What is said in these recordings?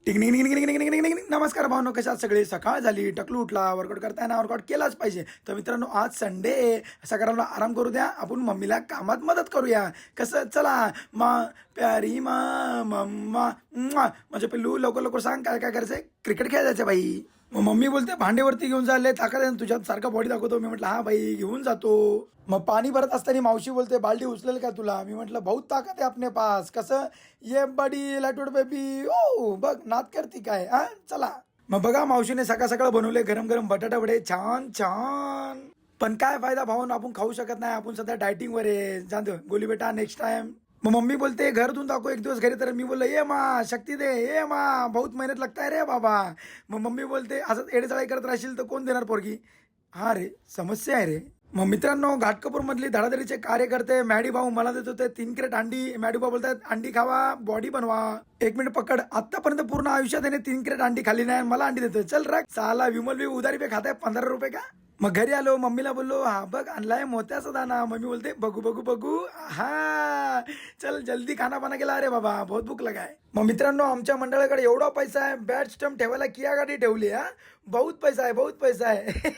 नमस्कार भावनो, कशात सगळे. सकाळ झाली, टकलू उठला, वर्कआउट करताना वर्कआउट केलाच पाहिजे. तर मित्रांनो, आज संडे आहे, सकाळला आराम करू द्या, आपण मम्मीला कामात मदत करूया. कसं, चला मा प्यारी मा मम्मा म्हणजे पिल्लू, लवकर लवकर सांग काय काय करायचंय. क्रिकेट खेळायचं बाई. मग मम्मी बोलते भांडेवरती घेऊन चालले, ताकद आहे ना तुझ्यात, सारखा बॉडी दाखवतो. मी म्हटलं हा बाई, घेऊन जातो. मग पाणी भरत असताना मावशी बोलते बाल्टी उचलेल का तुला. मी म्हटलं बहुत ताकद आहे आपने पास. कसं, ये बडी लाटूड बेबी, ओ बघ नात करते काय. हा चला. मग बघा, मावशीने सकाळ सकाळ बनवले गरम गरम बटाटा वडे, छान छान. पण काय फायदा भाऊन, आपण खाऊ शकत नाही, आपण सध्या डायटिंग वर आहे. जातो गोली बेटा, नेक्स्ट टाइम. मग मम्मी बोलते घर धुवून दाखव एक दिवस घरी. तर मी बोललो ये माँ शक्ती दे, ये माँ बहुत मेहनत लगता है रे बाबा. मग मम्मी बोलते असंच एडेचाळी करत राहशील तर कोण देणार पोरगी. हा रे, समस्या आहे रे. मग मित्रांनो, घाटकोपर मधली धडाधडीचे कार्यकर्ते मॅडी भाऊ मला देत होते 3 क्रेट अंडी. मॅडी भाऊ बोलतात अंडी खावा, बॉडी बनवा. 1 मिनिट पकड, आतापर्यंत पूर्ण आयुष्यात त्याने 3 क्रेट अंडी खाल्ली नाही, मला अंडी देतोय. चल रा साला, विमल भी उधारी पे खाताय 15 रुपये का. मग घरी आलो, मम्मीला बोललो हा बघ आणलाय मोत्याचा दाना. मम्मी बोलते बघू बघू बघू, हा चल जल्दी खाना बना केला. अरे बाबा बहुत भूक लगाय. मग मित्रांनो, आमच्या मंडळाकडे एवढा पैसा आहे, बॅट स्टम्प ठेवायला किया गाडी ठेवली. हा बहुत पैसा आहे, बहुत पैसा आहे.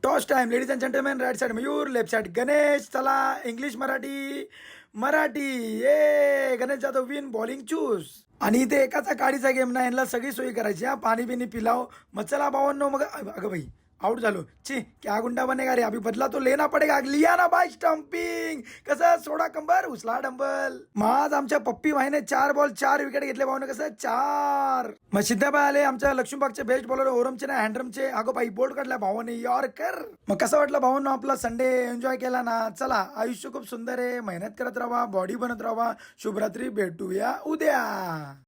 Toss time, ladies and gentleman. Right side Mayur, left side Ganesh. चला इंग्लिश मराठी मराठी. ये Ganesh Jadhav win, bowling choose. आणि इथे एकाचा काडीचा गेम नाही, यांना सगळी सोयी करायची. हा पाणी बिनी पिलाव. मग चला भावांनो, मग अगं भाई आउट झालो. ची क्या गुंडा बनेगा रे, अभी बदला तो लेना पडेगा. लिया ना बाय स्टम्पिंग. कसं, सोडा कंबर उचला डंबल. मग आज आमच्या पप्पी भाईने 4 बॉल 4 विकेट घेतले भाऊने. कसं 4. मग सिद्धाबाई आले, आमच्या लक्ष्मीबागचे बेस्ट बॉलर, ओरमचे ना हँड्रमचे. अगो बाई बोल्ड काढला भावाने, यॉर्कर. मग कसं वाटलं भावांनो आपला संडे, एन्जॉय केला ना. चला, आयुष्य खूप सुंदर आहे, मेहनत करत राहा, बॉडी बनत राहा. शुभरात्री, भेटूया उद्या.